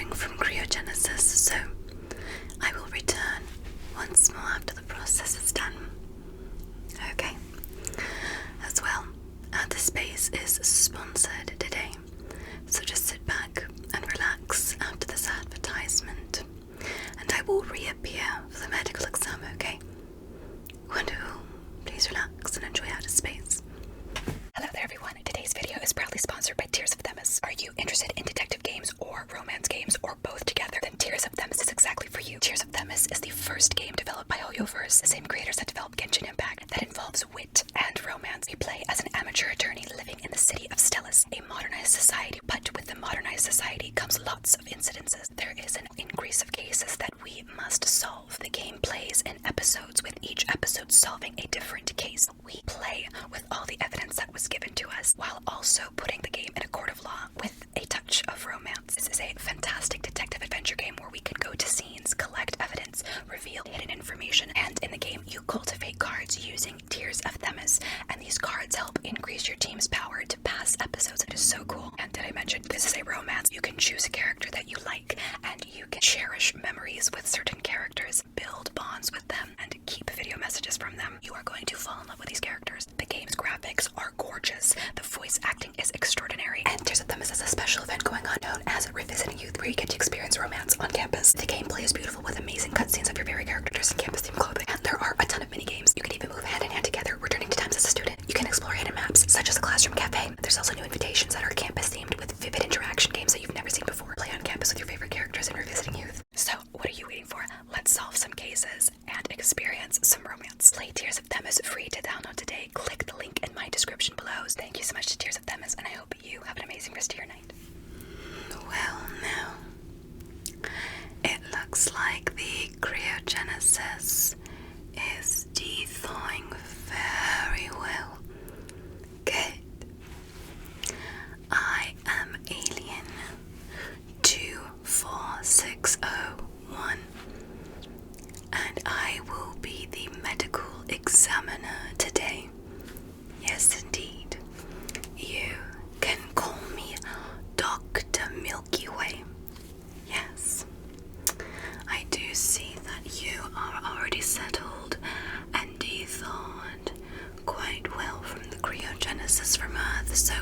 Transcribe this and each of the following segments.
recovering from cryogenesis, so I will return once more after the process is done. Okay. As well, the space is sponsored today, so just sit back and relax after this advertisement, and I will reappear for the medical exam, okay? Wonderful. Please relax and enjoy outer space. Hello there, everyone. Today's video is proudly sponsored by Tears of Themis. Are you interested in detective games or romance games or both together? Then Tears of Themis is exactly for you. Tears of Themis is the first game developed by Hoyoverse, the same creators that developed Genshin Impact, that involves wit and romance. We play as an amateur attorney living in the city of STELLA, a modernized society, but with the modernized society comes lots of incidences. There is an increase of cases that we must solve. The game plays in episodes, with each episode solving a different case. We play with all the evidence that was given to us, while also putting the game in a court of law with a touch of romance. This is a fantastic detective adventure game where we could go to scenes, collect evidence, reveal hidden information, and in the game you cultivate cards using Tears of Themis, and these cards help increase your team's power to pass episodes. It is so cool. And did I mention this is a romance? You can choose a character that you like, and you can cherish memories with certain characters, build bonds with them, and keep video messages from them. You are going to fall in love with these characters. The game's graphics are gorgeous. The voice acting is extraordinary. And Tears of Themis is a special event going on known as Revisiting Youth, where you get to experience romance on campus. The gameplay is beautiful with amazing cutscenes of your favorite characters in campus-themed clothing. And there are a ton of mini-games. You can even move hand in hand together, returning to times as a student. You can explore hidden maps, such as a classroom cafe. There's also new invitations that are campus-themed with vivid interaction games that you've never seen before. Play on campus with your favorite characters in Revisiting Youth. So, what are you waiting for? Let's solve some cases and experience some romance. Play Tears of Themis free to download today. Click the link in my description below. Thank you so much to Tears of Themis, and I hope you have an amazing rest of your night. Well, now, it looks like the cryogenesis is de-thawing very well. Good. I am Alien 24601, and I will be the medical examiner today. Yes, indeed. You can call me Dr. Milky Way. Yes. I do see that you are already settled and de-thawed quite well from the cryogenesis from Earth, so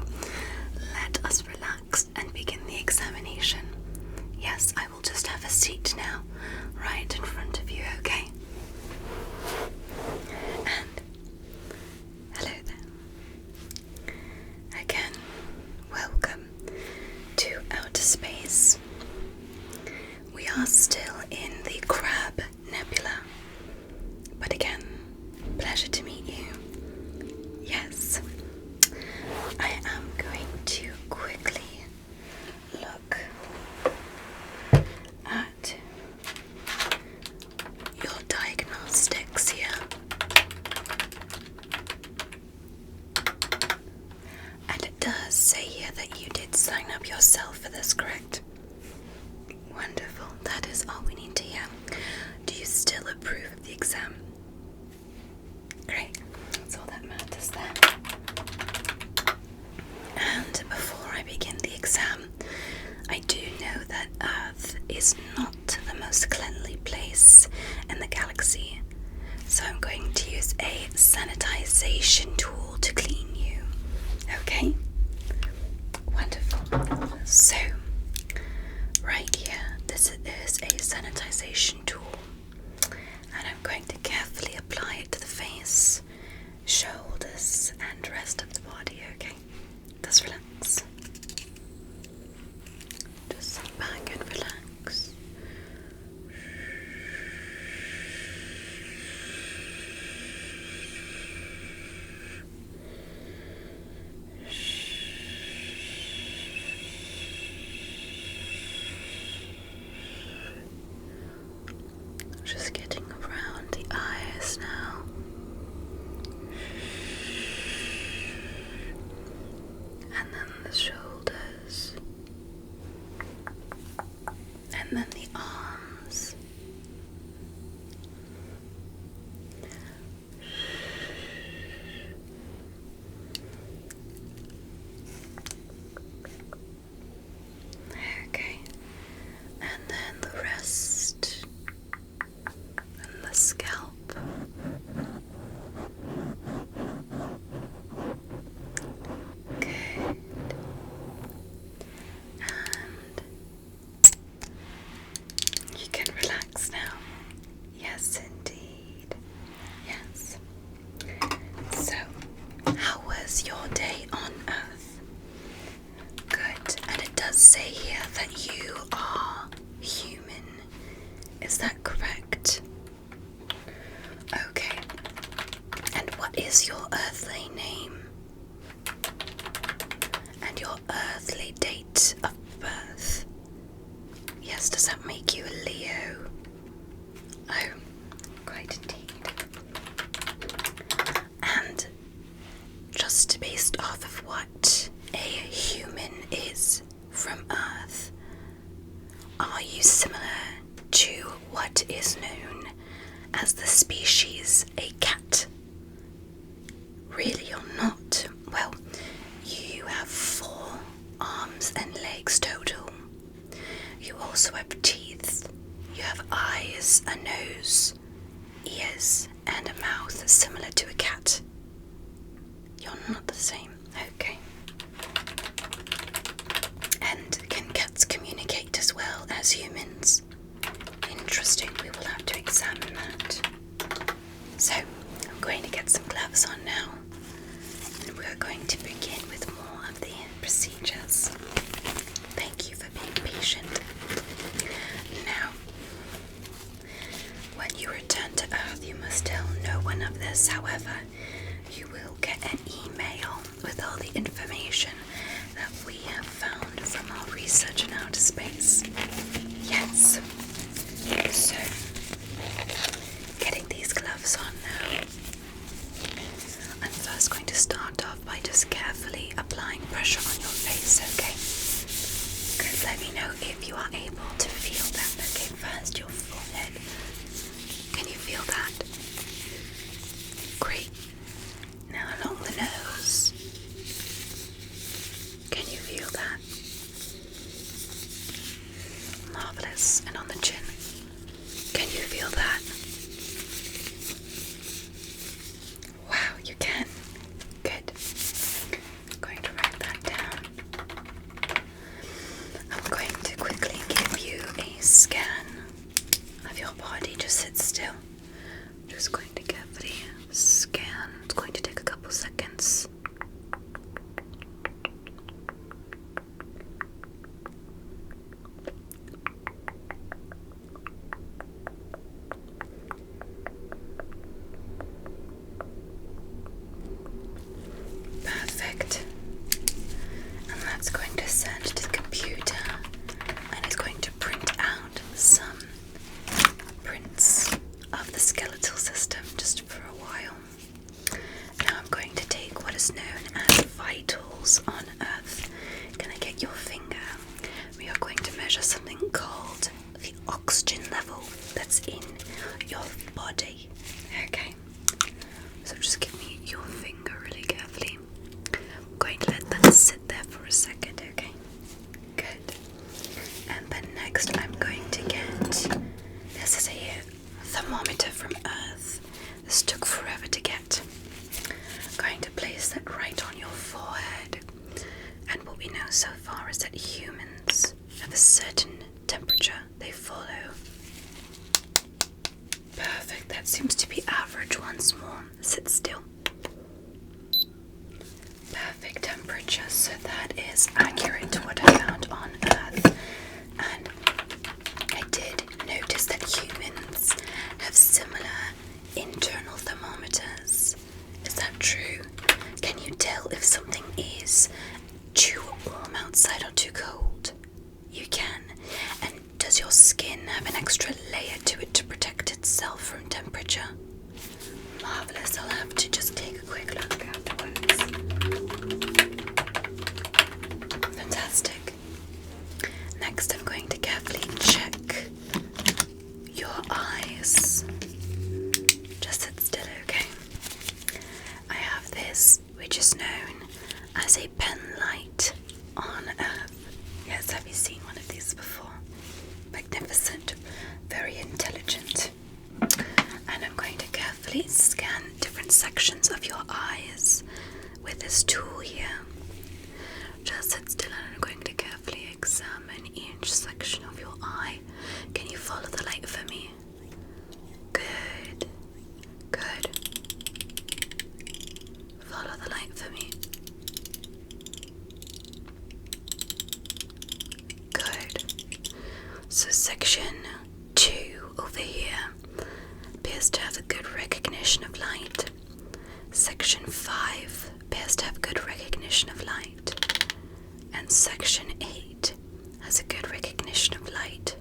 let us relax and begin the examination. Yes, I will just have a seat now, right in front of you, okay? And hello there. Again, welcome to outer space. We are still in the Crab Nebula, but again, pleasure to meet you. Yes, I am going to quickly look at your diagnostics here. And it does say here that you did sign up yourself for this, correct? Wonderful. That is all we need to hear. Do you still approve of the exam? Great. That's all that matters then. And before I begin the exam, I do know that Earth is not the most cleanly place in the galaxy, so I'm going to use a sanitization tool to clean you. Okay? Wonderful. So, right here, this is a sanitization tool, and I'm going to carefully apply it to the face, shoulders, and rest of the body, okay? Just relax. Just sit back and relax. Just getting around the eyes now. And then the shoulders. And then the arms. Okay. yes, does that make you a Leo? Oh, quite indeed. And just based off of what a human is from Earth, are you similar to what is known as the species a cat? Really or not? Well, you have 4 arms and legs total. You also have teeth. You have eyes, a nose, ears, and a mouth similar to a cat. You're not the same. Okay. And can cats communicate as well as humans? Interesting. We will have to examine that. So, I'm going to get some gloves on now. And we're going to begin with more of the procedures. Thank you for being patient. Now, when you return to Earth, you must tell no one of this. However, you will get an email with all the information that we have found from our research in outer space. Yes. So, getting these gloves on now. I'm first going to start off by just carefully applying pressure on your face, okay? Good, let me know if you are able to feel that. Okay, first your forehead. Can you feel that? Great. Now along the nose. Can you feel that? Marvelous. And on the chin. Can you feel that? Wow, you can. Good. I'm going to write that down. I'm going to quickly give you a scan of your body. Just sit still. I'm just going to carefully scan. It's going to take a couple seconds. Perfect. And that's going to send to the computer and it's going to print out some prints of the skeletal system just for a while. Now I'm going to take what is known as vitals on Earth. Can I get your finger? We are going to measure something called the oxygen level that's in your body. Okay. So just give me your finger really carefully. I'm going to let that sit there for a second, okay? Good. And then next I'm going to get, this is a thermometer from Earth. This took forever to get. I'm going to place that right on your forehead. And what we know so far is that humans have a certain temperature they follow. Perfect, that seems to be average once more. Sit still. Perfect temperature, so that is accurate to what I found on Earth. And I did notice that humans have similar internal thermometers. Is that true? Can you tell if something is too warm outside or too cold? You can. And does your skin have an extra layer to it to protect itself from temperature? Marvelous. I'll have to just take a quick look afterwards. Fantastic. Next, I'm going to carefully check your eyes. Just sit still, okay? I have this, which is known as a pen light on Earth. Yes, have you seen one of these before? Magnificent, very intelligent. And I'm going to carefully scan different sections of your eyes with this tool here. Just sit still and I'm going to carefully examine each section of your eye. Can you follow the light for me? Good. Good. Follow the light for me. Good. So section 2 over here appears to have a good recognition of light. Section 5 appears to have good recognition of light. And section 8 has a good recognition of light.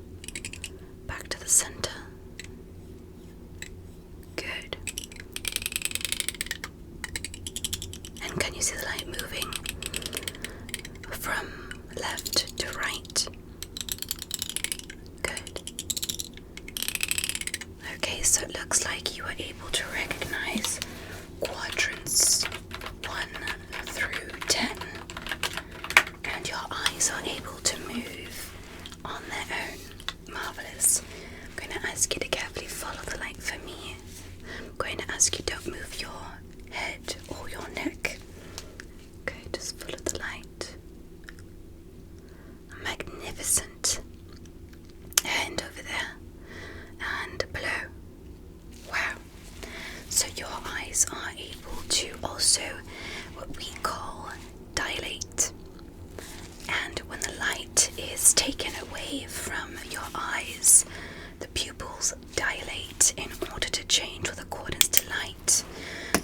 so it looks like you are able to recognize quadrants 1 through 10, and your eyes are able to move on their own. Marvelous. I'm going to ask you to carefully follow the light for me. I'm going to ask you don't move your head or your neck. Okay, just follow the light. Magnificent. And over there and below. Wow. So your eyes are able to also what we call dilate. And when the light is taken away from your eyes, the pupils dilate in order to change with accordance to light.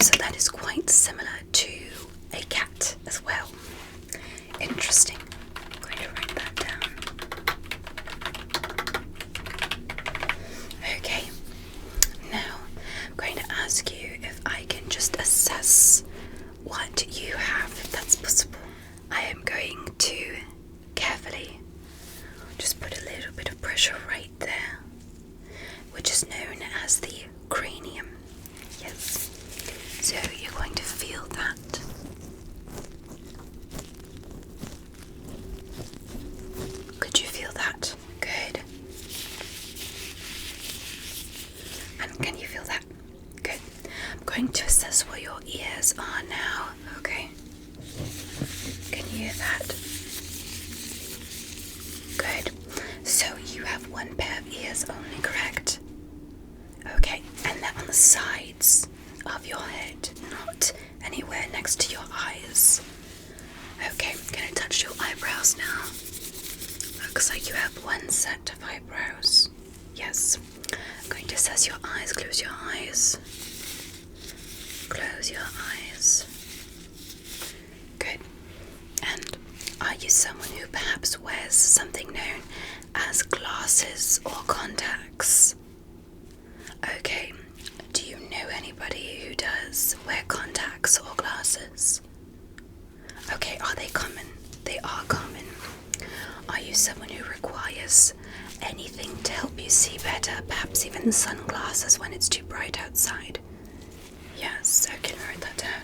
So that is quite similar to a cat as well. Interesting. I'm going to write that down. Okay. Now, I'm going to ask you if I can just assess what you have, if that's possible. I am going to carefully just put a little bit of pressure right there, which is known as the cranium. Yes. So you're going to feel that. Could you feel that? Good. And can you feel that? Good. I'm going to assess where your ears are now, okay? Can you hear that? Good. So you have one pair of ears only, correct? Okay, and they're on the sides of your head, not anywhere next to your eyes. Okay, I'm going to touch your eyebrows now. Looks like you have one set of eyebrows. Yes. I'm going to assess your eyes. Close your eyes. Close your eyes. Good. And are you someone who perhaps wears something known as glasses or contacts? Okay. Do you know anybody who does wear contacts or glasses? Okay, are they common? They are common. Are you someone who requires anything to help you see better, perhaps even sunglasses when it's too bright outside? Yes, okay, write that down.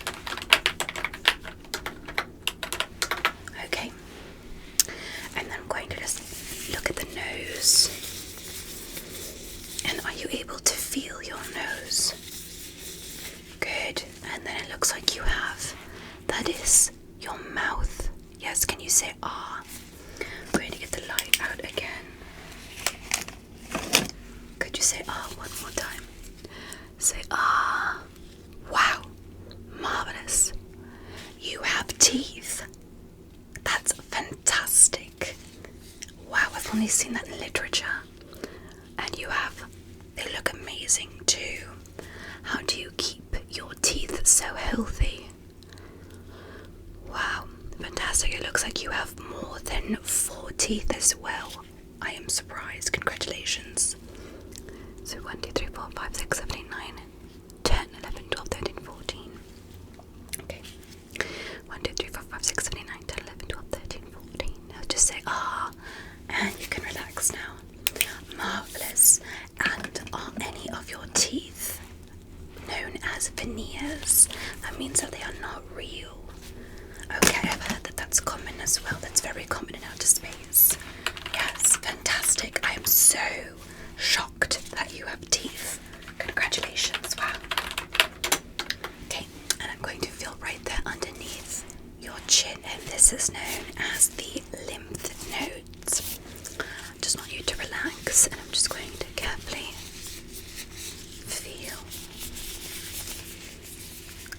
Okay. And then I'm going to just look at the nose. And are you able to feel your nose? Good. And then it looks like you have, that is your mouth. Yes, can you say ah? I'm going to get the light out again. Could you say ah one more time? Say ah. Wow. Marvelous. You have teeth. That's fantastic. Wow, I've only seen that in literature. And you have, they look amazing too. How do you keep your teeth so healthy? Wow, fantastic. It looks like you have more than 4 teeth as well. I am surprised. Congratulations. So 1, 2, 3, 4, 5, 6, 7, 8, 9, 10, 11, 12, 13, 14. Okay. 1, 2, 3, 4, 5, 6, 7, 8, 9, 10, 11, 12, 13, 14. Now just say ah, and you can relax now. Marvelous. And are any of your teeth known as veneers? That means that they are not real. Okay, I've heard that that's common as well. That's very common in outer space. Yes, fantastic. I am so shocked that you have teeth. Congratulations. Wow. Okay, and I'm going to feel right there underneath your chin, and this is known as the lymph nodes. I just want you to relax, and I'm just going to carefully feel.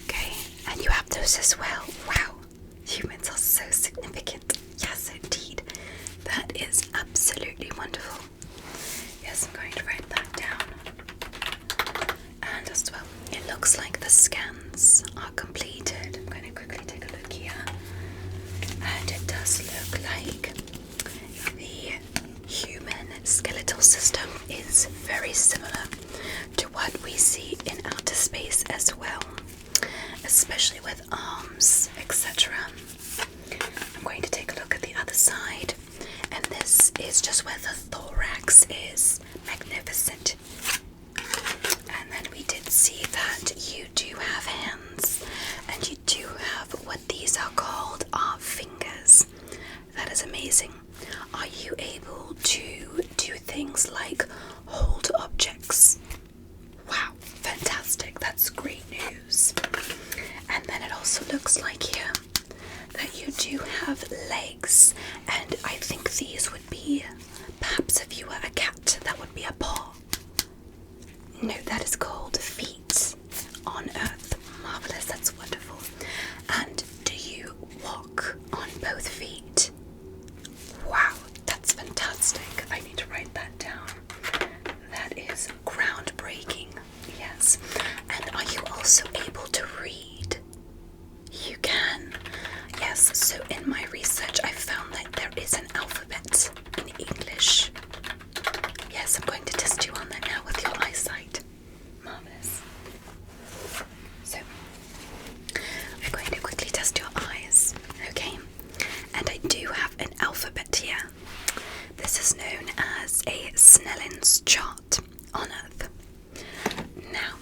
Okay, and you have those as well. Wow. Humans are so significant. Yes, indeed. That is absolutely wonderful. Yes, I'm going to write that down. And as well, it looks like the scans are completed. I'm going to quickly take a look here. And it does look like the human skeletal system is very similar to what we see in outer space as well, especially with arms, etc. I'm going to take a look at the other side, and this is just where the thorax is. Magnificent. things like hold objects. Wow, fantastic. That's great news. And then it also looks like here that you do have legs, and I think these would be, perhaps if you were a cat, that would be a paw. No, that is called feet on Earth. Marvelous, that's wonderful. And do you walk on both feet? Wow, that's fantastic. I need to write that down. That is groundbreaking, yes. And are you also able to read? You can. Yes, so in my research I found that there is an alphabet in English. Yes, I'm going to test you on that now with your eyesight. Marvelous. So, I'm going to quickly test your eyes, okay? And I do have an alphabet here. This is known as a Snellens chart on Earth. Now,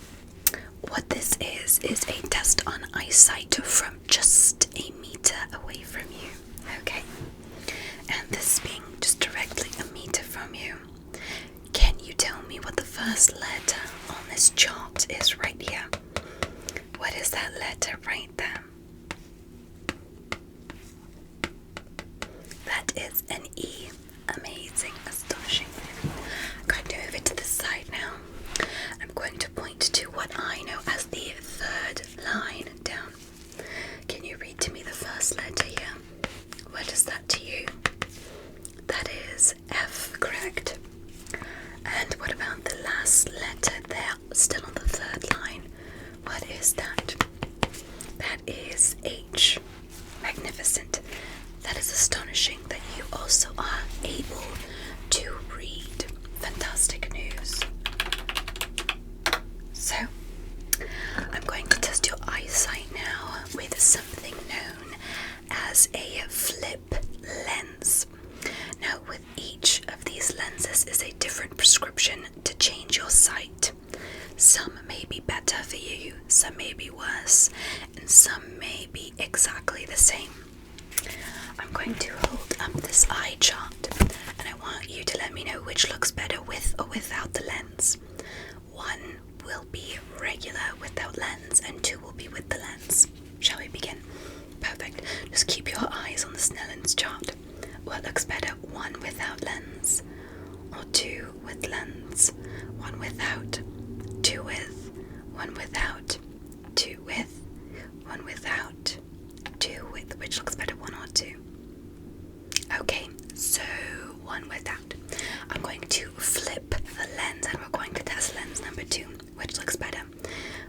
what this is a test on eyesight from just a meter away from you, okay? And this being just directly a meter from you, can you tell me what the first letter on this chart is right here? What is that letter right there? That is an E. Amazing, astonishing. I'm going to move it to the side now. I'm going to point to what I know as the third line down. Can you read to me the first letter here? What is that to you? That is F, correct? And what about the last letter there, still on the third line? What is that? That is H. Magnificent. That is astonishing that you also are able to read. Fantastic news. So, I'm going to test your eyesight now with something known as a flip lens. Now, with each of these lenses is a different prescription to change your sight. Some may be better for you, some may be worse, and some may be exactly the same. I'm going to hold up this eye chart, and I want you to let me know which looks better with or without the lens. 1 will be regular without lens, and 2 will be with the lens. Shall we begin? Perfect. Just keep your eyes on the Snellens chart. What looks better, 1 without lens, or 2 with lens? 1 without, 2 with, 1 without, 2 with, 1 without, 2 with. Which looks better, 1 or 2? Okay, so 1 without. I'm going to flip the lens, and we're going to test lens number 2. Which looks better?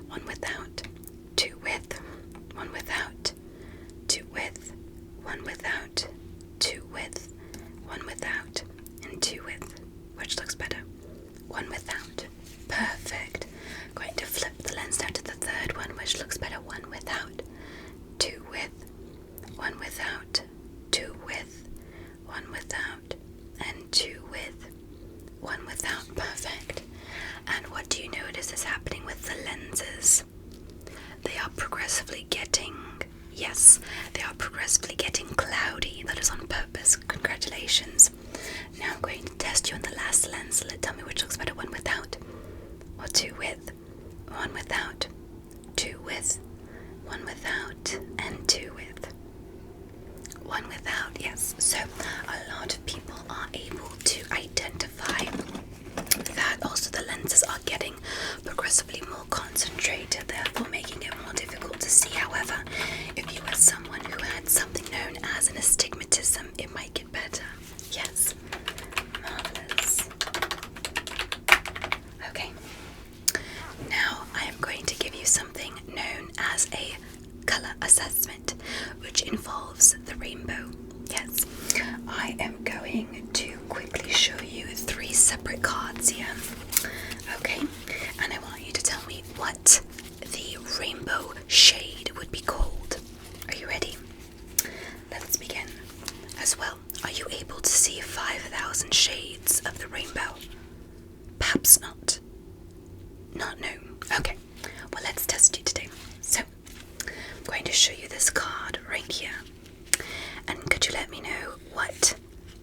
1 without, 2 with, 1 without, 2 with, 1 without, 2 with, 1 without, and 2 with. Which looks better? 1 without. Perfect. Going to flip the lens now to the third one. Which looks better? 1 without, 2 with, 1 without, 2 with, 1 without, and 2 with, 1 without. Perfect. And what do you notice is happening with the lenses? They are progressively getting, yes, they are progressively getting cloudy. That is on purpose. Congratulations. Now I'm going to test you on the last lens. Tell me which looks better, 1 without, or 2 with, 1 without, 2 with, 1 without, and 2 with. 1 without, yes. So a lot of people are able to identify that. Also, the lenses are getting progressively more concentrated, therefore making it more difficult to see. However, if you were someone who had something known as an astigmatism, it might get better. Yes. Marvelous. Okay. Now I am going to give you something known as a color assessment, which involves the rainbow. Yes, I am going to quickly show you 3 separate cards here. Okay, and I want you to tell me what the rainbow shade would be called. Are you ready? Let's begin. As well, are you able to see 5,000 shades of the rainbow? Perhaps not. Not no. Okay, well, let's test you today. So, I'm going to show you this card right here. And could you let me know what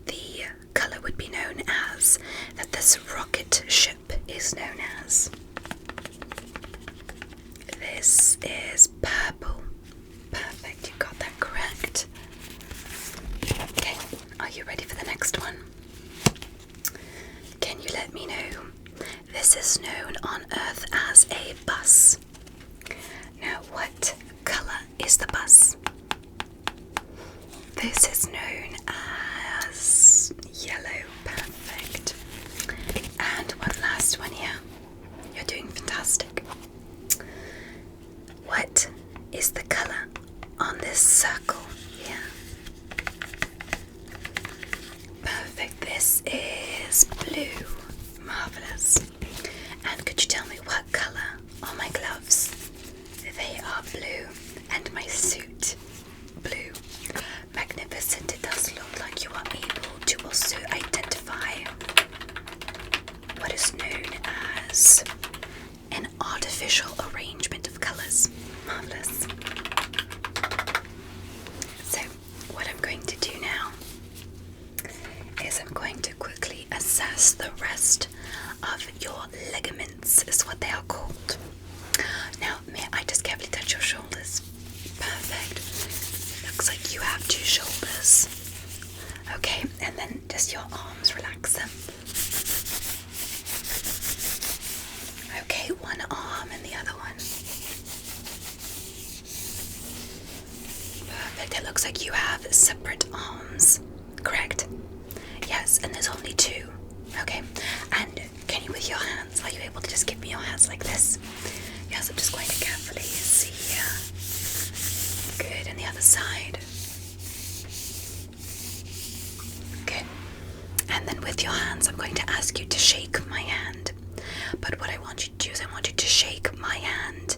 the color would be known as? that this rocket ship is known as? This is purple. Perfect, you got that correct. Okay, are you ready for the next one? Can you let me know? This is known on Earth as a bus. Now, what colour is the bus? This is known as yellow. Perfect. And one last one here. You're doing fantastic. What is the colour on this circle here? Perfect. This is blue. Marvellous. And could you tell me what colour are my gloves? They are blue, and my suit blue. Magnificent. It does look like you are able to also identify what is known as an artificial arrangement of colours. Marvellous. So, what I'm going to do now is I'm going to quickly assess the rest of your ligaments, is what they are called. Now, may I just carefully touch your shoulders? Perfect. Looks like you have 2 shoulders. Okay, and then just your arms, relax them. Okay, one arm and the other one. Perfect. It looks like you have separate arms, correct? Yes, and there's only 2. Okay, and can you with your hands, are you able to just give me your hands like this? Yes, I'm just going to carefully see here. Good, and the other side. Good. And then with your hands, I'm going to ask you to shake my hand. But what I want you to do is I want you to shake my hand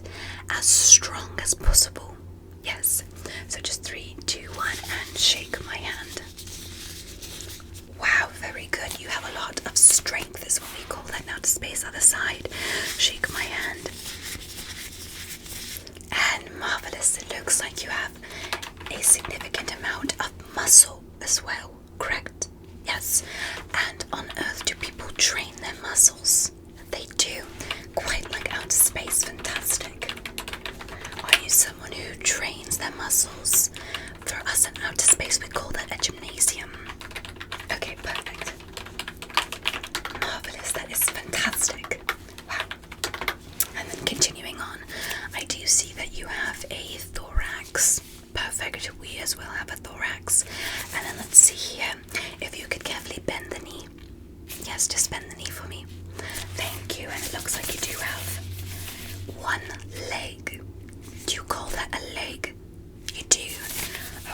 as strong as possible. Yes. So just 3, 2, 1, and shake my hand. Wow, very good. You have a lot of strength is what we call that. Now to space other side. Shake my hand. And marvellous. It looks like you have a significant amount of muscle as well, correct? Yes. And on Earth, do people train their muscles? They do. Quite like outer space. Fantastic. Are you someone who trains their muscles? For us in outer space, we call that a gymnasium. Okay, perfect. Marvellous. That is fantastic. Wow. And then continuing on, I do see that you have a thorax. Perfect. We as well have a thorax. And then let's see here. If you could carefully bend the knee. Yes, just bend the knee for me. Thank you. And it looks like you do have 1 leg. Do you call that a leg? You do.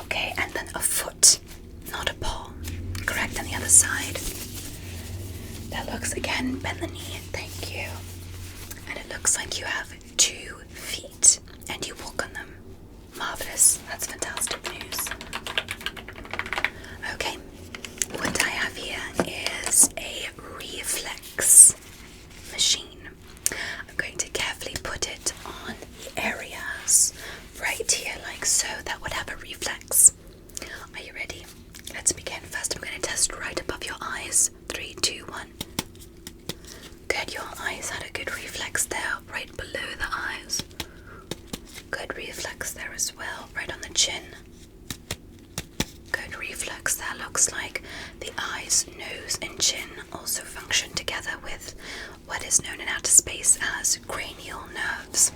Okay, and then a foot, not a paw. Correct, on the other side. That looks, again, bend the knee. Thank you. And it looks like you have 2 feet, and you walk on them. Marvellous. That's fantastic news. Okay, what I have here is a reflex machine. I'm going to carefully put it on the areas right here, like so, that would have a reflex. Are you ready? Let's begin. First, I'm going to test right above your eyes. 3, 2, 1. Good, your eyes had a good reflex there, right below the eyes. Good reflex there as well, right on the chin. Good reflex there. Looks like the eyes, nose, and chin also function together with what is known in outer space as cranial nerves.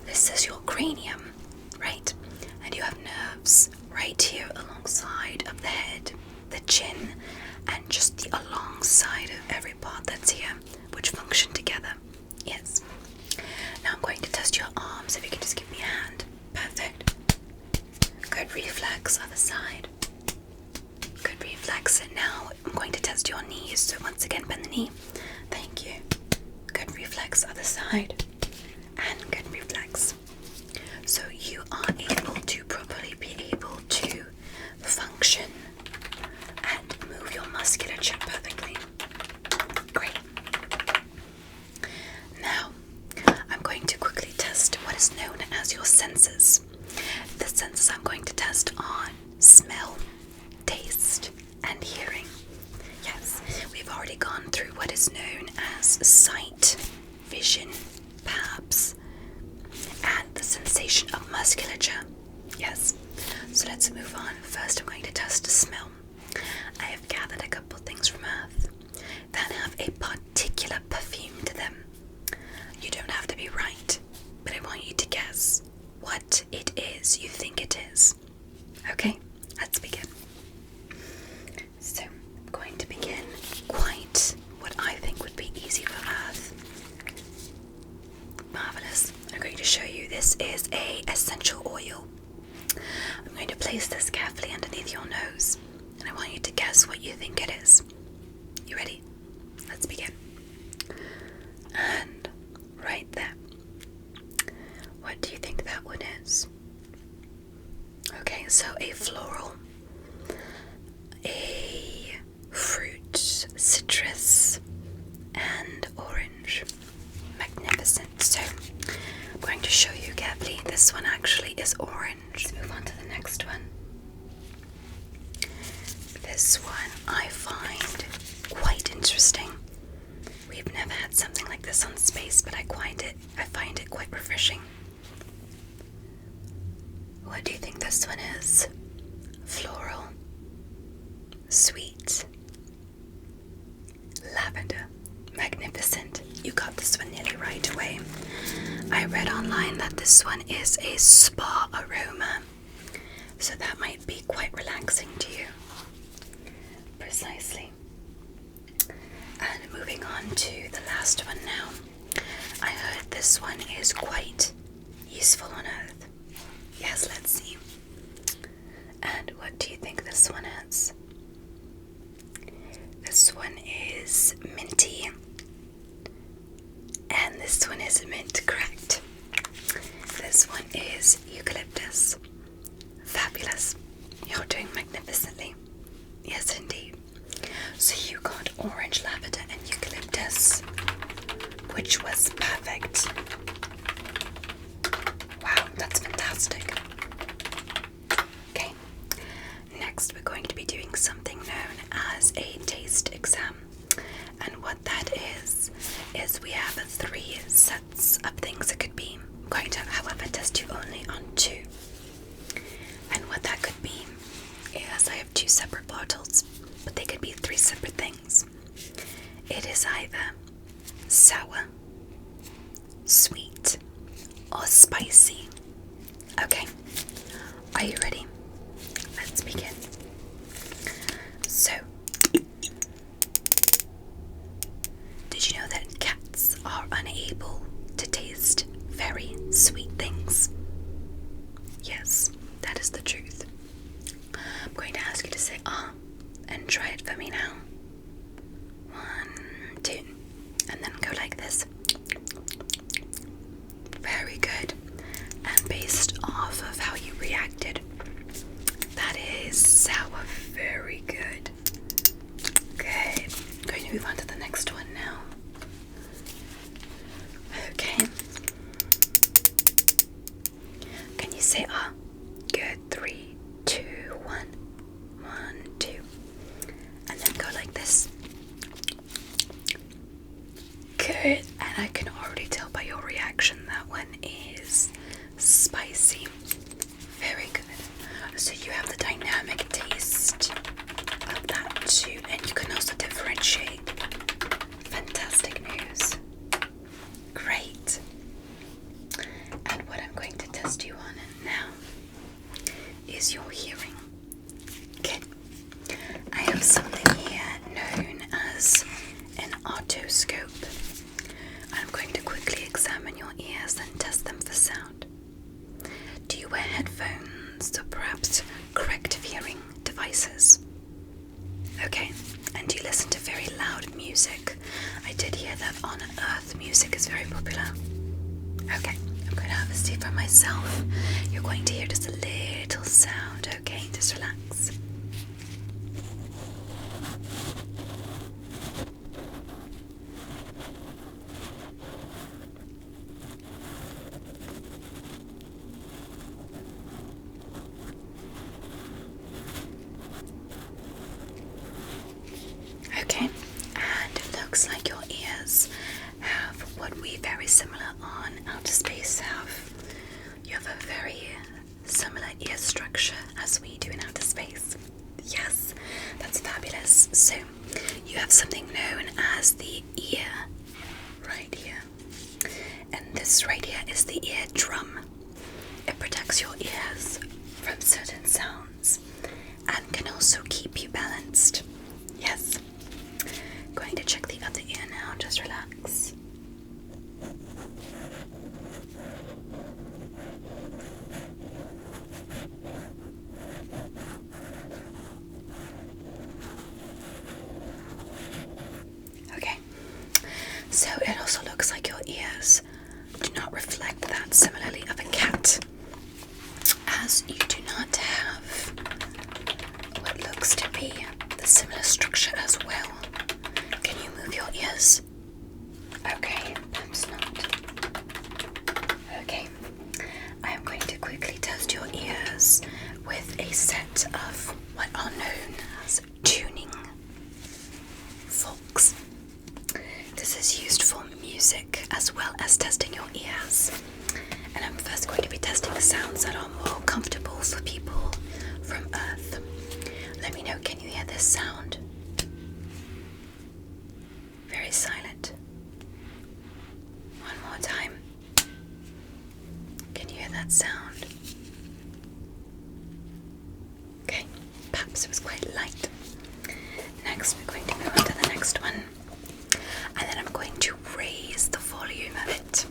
This is your cranium, right? And you have nerves right here alongside of the head, the chin, and just the alongside of every part that's here, which function together. Yes. Now I'm going to test your arms. If you could just give me a hand. Perfect. Good reflex, other side. Good reflex. And now I'm going to test your knees. So once again, bend the knee. Thank you. Good reflex, other side. And good reflex. So you are able to properly be able to function and move your musculature perfectly. Great. Now, I'm going to quickly test what is known as your senses. The senses I'm going to test are smell, taste, and hearing. Yes, we've already gone through what what is known as sight, vision, perhaps, and the sensation of musculature. Yes, so let's move on. First, I'm going to test the smell. I have gathered a couple things from Earth that have a particular perfume to them. You don't have to be right, but I want you to guess what it is you think it is. Okay, let's begin. So, I'm going to begin quite what I think would be easy for Earth. Marvelous. I'm going to show you this is a essential oil. I'm going to place this carefully underneath your nose, and I want you to guess what you think it is. You ready? Let's begin. And right there. What do you think that one is? Okay, so a floral, a fruit, citrus, and orange. Magnificent. So, I'm going to show you carefully. This one actually is orange. Let's move on to the next one. This one I find quite interesting. We've never had something like this on space, but I find it quite refreshing. What do you think this one is? Floral, sweet, lavender. Magnificent. You got this one nearly right away. I read online that this one is a spa aroma, so that might be quite relaxing to you. Precisely. And moving on to the last one now. I heard this one is quite useful on Earth. Yes, let's see. And what do you think this one is? This one is minty. And this one is mint, correct? This one is eucalyptus. Fabulous. You're doing magnificently. Yes, indeed. So you got orange, lavender, and eucalyptus, which was perfect. Wow, that's fantastic. Okay, next we're going to be doing something known as a taste exam. And what that is we have 3 sets of things it could be. I'm going to, however, test you only on 2. And what that could be is I have 2 separate bottles, but they could be 3 separate things. It is either sour, sweet, or spicy. Okay, are you ready? Let's begin. So, did you know that cats are unable to taste very sweet things? Yes, that is the truth. I'm going to ask you to say ah and try it for me now. 1, 2, and then go like this. Very good. And based off of how you reacted, that is sour. Very good. Okay, I'm going to move on to the next one now. Okay. Can you say ah? Good. 3, 2, 1. 1, 2. And then go like this. Good. And I can already tell by your reaction that one is spicy. Very good. So you have the dynamic taste of that too, and you can also differentiate. Fantastic news. Great. And what I'm going to test you on now is your hearing. Okay. I have something here known as an otoscope. I'm going to quickly examine your ears and test them for sound. Do you wear headphones or perhaps corrective hearing devices? Okay, and do you listen to very loud music? I did hear that on Earth music is very popular. Okay, I'm going to have a see for myself. You're going to hear just a little sound, okay? Just relax. Okay, and it looks like like your ears have what we very similar on outer space have. You have a very similar ear structure as we do in outer space. Yes, that's fabulous. So you have something known as the ear right here. And this right here is the eardrum. It protects your ears from certain sounds and can also keep you balanced. Yes. Going to check the other ear now, just relax. Okay, so it also looks like your ears do not reflect that similarly of a cat, as you do not have what looks to be the similar structure as well. Can you move your ears? Okay, perhaps not. Okay, I am going to quickly test your ears with a set of what are known as tuning forks. This is used for music as well as testing your ears. And I'm first going to be testing sounds that are more comfortable for people from Earth. Let me know, can you hear this sound? Very silent. One more time. Can you hear that sound? Okay, perhaps it was quite light. Next, we're going to move on to the next one. And then I'm going to raise the volume of it,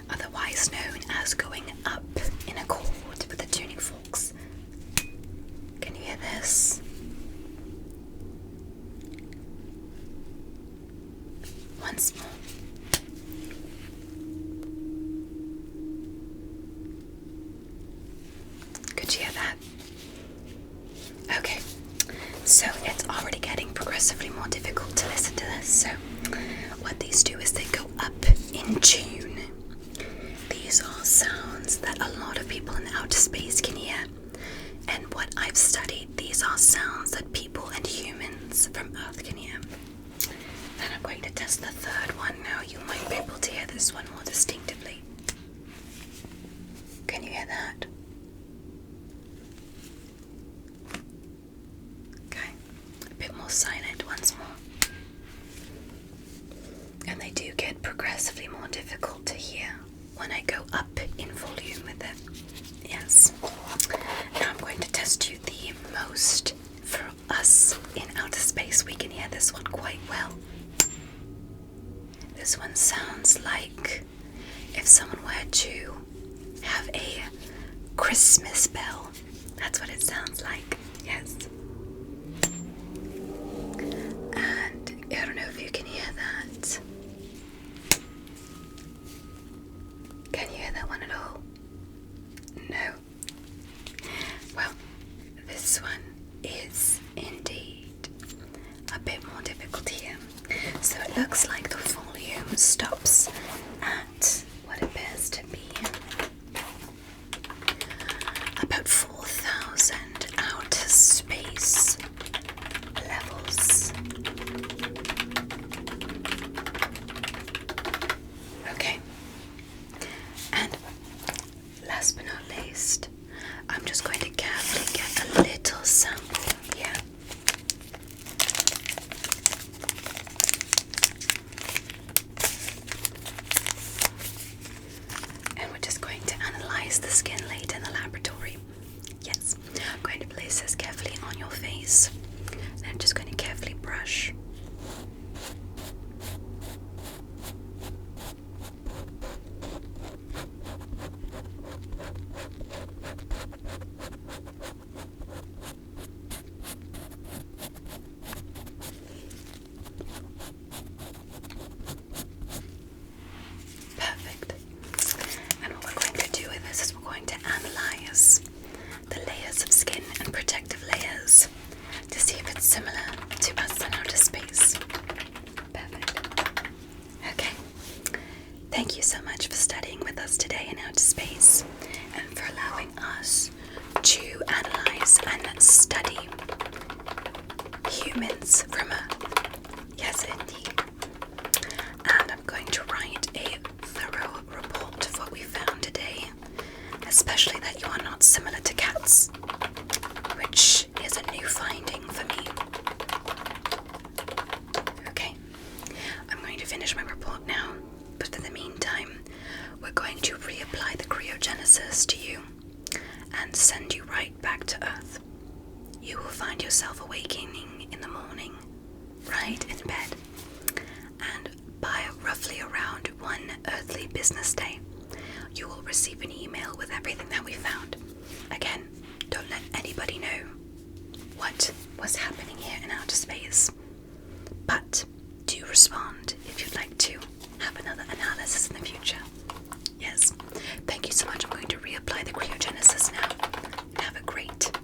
otherwise known as going up in a chord with the tuning forks. Can you hear this? Once more. Could you hear that? Okay, so it's already getting progressively more difficult to listen to this. So what these do is they go up in tune. These are sounds that a lot of people in outer space can hear. And what I've studied, these are sounds that people and humans from Earth can hear. And I'm going to test the third one now. You might be able to hear this one more distinctively. Can you hear that? Okay, a bit more silent once more. And they do get progressively more difficult to hear when I go up in volume with it. Yes. Now I'm going to test you the most. For us in outer space, we can hear this one quite well. This one sounds like if someone were to have a Christmas bell. That's what it sounds like. Yes. And I don't know if you can hear that. Can you hear that one at all? No. Well, this one is indeed a bit more difficult to hear. So it looks like the volume stops at what appears to be about 4,000 outer space levels. Okay. And last but not least, I'm just going to carefully get a little sample here. And we're just going to analyze the skin later in the laboratory. Yes, I'm going to place this carefully on your face. And I'm just going to carefully brush. Perfect. And what we're going to do with this is we're going to analyze the layers of skin and protective layers to see if it's similar to us in outer space. Perfect. Okay. Thank you so much for studying with us today in outer space and for allowing us to analyze and study humans from Earth. Yes, indeed. finish my report now, but in the meantime, we're going to reapply the cryogenesis to you and send you right back to Earth. You will find yourself awakening in the morning, right in bed, and by roughly around 1 earthly business day, you will receive an email with everything that we found. Again, don't let anybody know what was happening here in outer space, but do respond if you'd like to have another analysis in the future. Yes, thank you so much. I'm going to reapply the cryogenesis now. Have a great